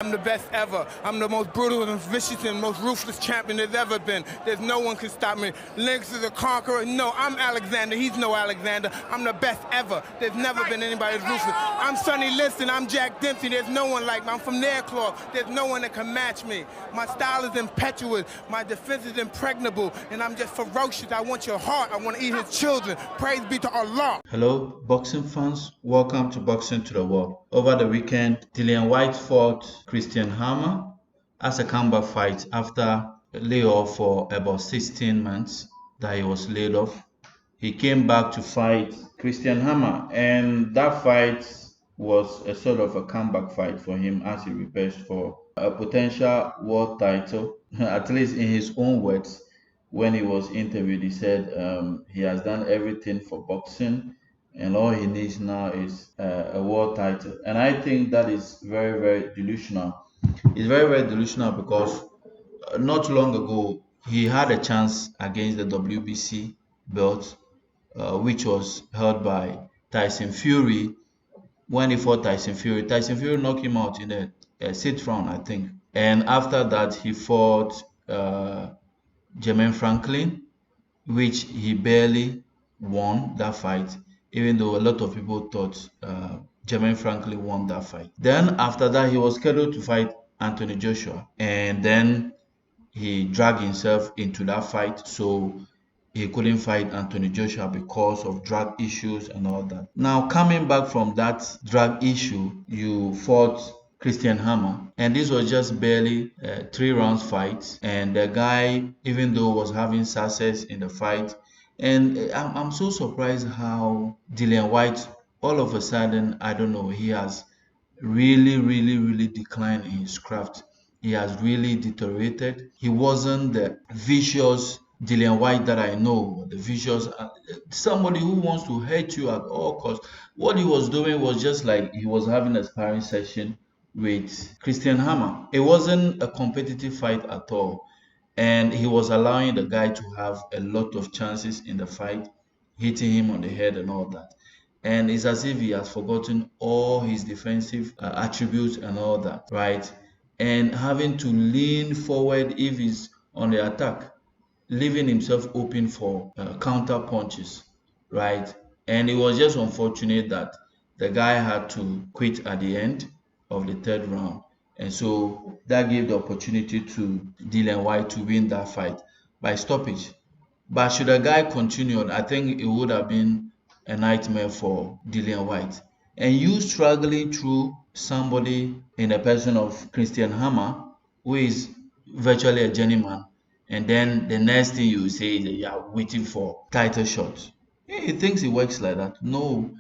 I'm the best ever. I'm the most brutal and vicious and most ruthless champion there's ever been. There's no one can stop me. Lynx is a conqueror. No, I'm Alexander. He's no Alexander. I'm the best ever. There's never been anybody as ruthless. I'm Sonny Liston. I'm Jack Dempsey. There's no one like me. I'm from Nairclaw. There's no one that can match me. My style is impetuous. My defense is impregnable. And I'm just ferocious. I want your heart. I want to eat his children. Praise be to Allah. Hello, boxing fans. Welcome to Boxing to the World. Over the weekend, Dillian Whyte fought Christian Hammer as a comeback fight after a layoff for about 16 months that he was laid off. He came back to fight Christian Hammer, and that fight was a sort of a comeback fight for him as he prepares for a potential world title. At least in his own words, when he was interviewed, he said he has done everything for boxing and all he needs now is a world title. And I think that is very, very delusional. It's very, very delusional because not long ago he had a chance against the WBC belt, which was held by Tyson Fury. When he fought Tyson Fury knocked him out in a sixth round, I think. And after that, he fought Jermaine Franklin, which he barely won that fight, even though a lot of people thought Jermaine Franklin won that fight. Then after that, he was scheduled to fight Anthony Joshua, and then he dragged himself into that fight, so he couldn't fight Anthony Joshua because of drug issues and all that. Now, coming back from that drug issue, you fought Christian Hammer, and this was just barely a 3 rounds fight, and the guy, even though was having success in the fight, and I'm so surprised how Dillian Whyte all of a sudden, I don't know, he has really declined in his craft. He has really deteriorated. He wasn't the vicious Dillian Whyte that I know, the vicious somebody who wants to hurt you at all costs. What he was doing was just like he was having a sparring session with Christian Hammer. It wasn't a competitive fight at all, and he was allowing the guy to have a lot of chances in the fight, hitting him on the head and all that. And it's as if he has forgotten all his defensive attributes and all that, right? And having to lean forward if he's on the attack, leaving himself open for counter punches, right? And it was just unfortunate that the guy had to quit at the end of the 3rd round. And so that gave the opportunity to Dillian Whyte to win that fight by stoppage. But should a guy continue on, I think it would have been a nightmare for Dillian Whyte. And you struggling through somebody in the person of Christian Hammer, who is virtually a journeyman, and then the next thing you say is that you are waiting for title shots. He thinks it works like that. No,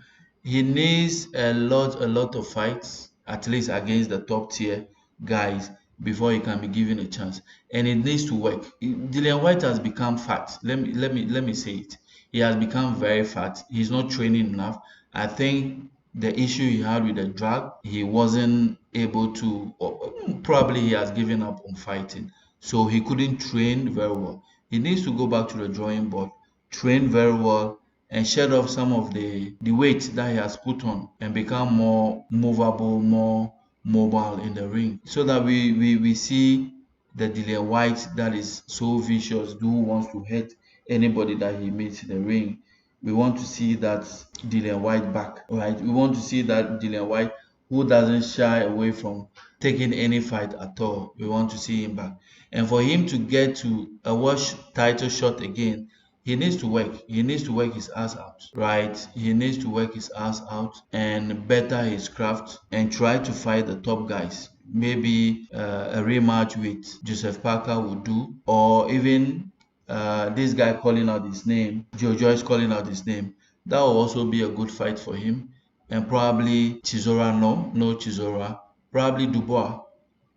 he needs a lot of fights, at least against the top tier guys, before he can be given a chance. And it needs to work. Dillian Whyte has become fat. Let me say it. He has become very fat. He's not training enough. I think the issue he had with the drug, he wasn't able to, or probably he has given up on fighting. So he couldn't train very well. He needs to go back to the drawing board, train very well, and shed off some of the weight that he has put on and become more movable, more mobile in the ring, so that we see the Dillian Whyte that is so vicious, who wants to hurt anybody that he meets in the ring. We want to see that Dillian Whyte back, right? We want to see that Dillian Whyte who doesn't shy away from taking any fight at all. We want to see him back. And for him to get to a world title shot again, he needs to work. He needs to work his ass out, right? He needs to work his ass out and better his craft and try to fight the top guys. Maybe a rematch with Joseph Parker would do, or even this guy calling out his name, Joe Joyce calling out his name. That will also be a good fight for him. And probably Chisora, no Chisora, probably Dubois,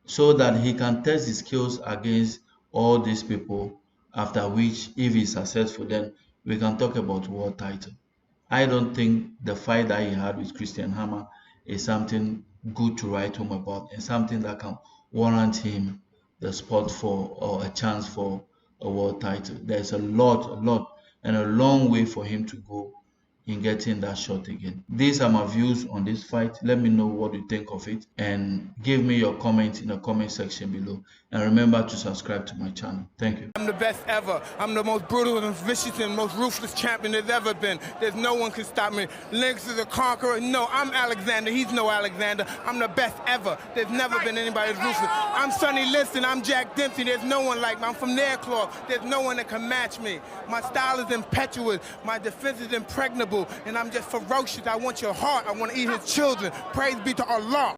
so that he can test his skills against all these people, after which, if he's successful, then we can talk about world title. I don't think the fight that he had with Christian Hammer is something good to write home about and something that can warrant him the spot for or a chance for a world title. There's a lot and a long way for him to go in getting that shot again. These are my views on this fight. Let me know what you think of it and give me your comments in the comment section below. And remember to subscribe to my channel. Thank you. I'm the best ever. I'm the most brutal and vicious and most ruthless champion there's ever been. There's no one can stop me. Lynx is a conqueror. No, I'm Alexander. He's no Alexander. I'm the best ever. There's never been anybody as ruthless. I'm Sonny Liston. I'm Jack Dempsey. There's no one like me. I'm from Nairclaw. There's no one that can match me. My style is impetuous. My defense is impregnable. And I'm just ferocious. I want your heart. I want to eat his children. Praise be to Allah.